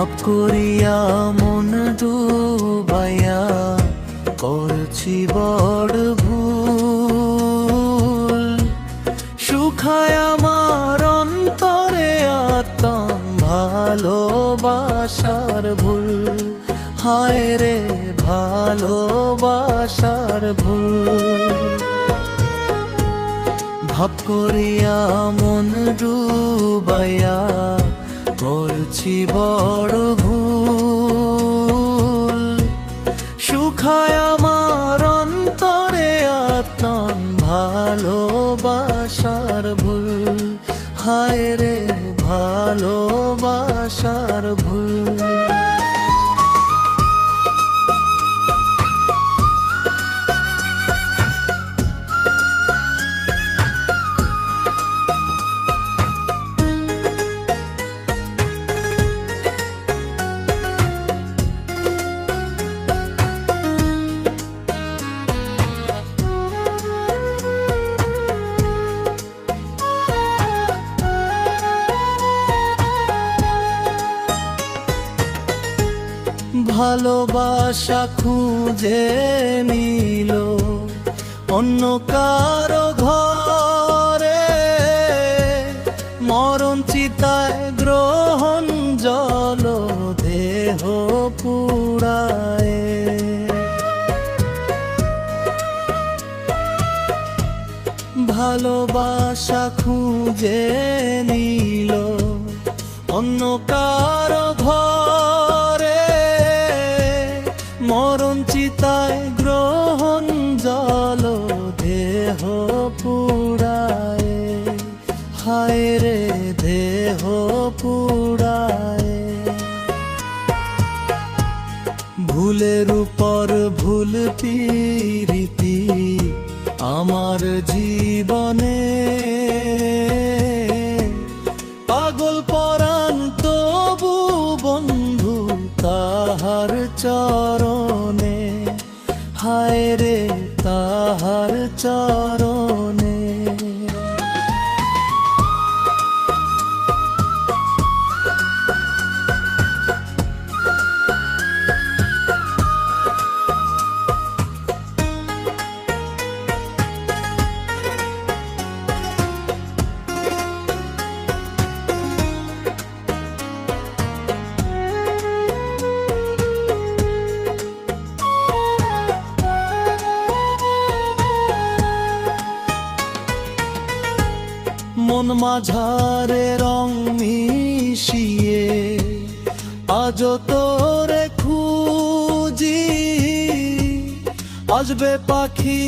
ভাব করিয়া মন ডুবাইয়া করছি বড় ভুল। শুখায় আমার অন্তরে আতম ভালোবাসার ভুল। হায় রে ভালোবাসার ভুল। ভাব করিয়া মন ডুবাইয়া করছি বড় ভুল। শুখায় আমার অন্তরে আতম ভালোবাসার ভুল। হায় রে ভালোবাসার ভুল। ভালোবাসা খুঁজে নিল অন্য কারো ঘরে। মরণ চিতায় গ্রহণ জল দেহ পুড়ায়। ভালোবাসা খুঁজে নিল অন্য কারো ঘরে। মরণ চিতায় গ্রহণ জল দেহ পুড়ায়। হায় রে দেহ পুড়ায়। ভুলের উপর ভুল পিরিতি আমার জীবনে। পাগল পরাণ তবু বন্ধু তাহার চরণে। হায় রে তাহার চরণে। মন মাঝারে রং মিশিয়ে আজ তোরে খুঁজি। আসবে পাখি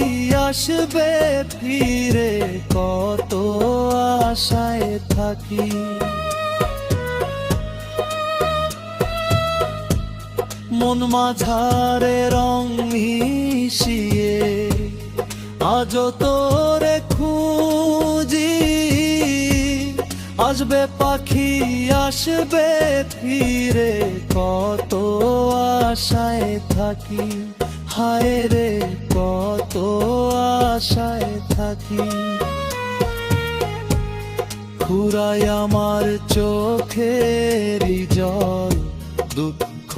আসবে ফিরে কত আশায় থাকি। মন মাঝারে রং মিশিয়ে আজ তোরে খুঁজি। আসবে পাখি আসবে ফিরে কত আশায় থাকি। হায় রে কত আশায় থাকি। ফুরায় আমার চোখের জল দুঃখ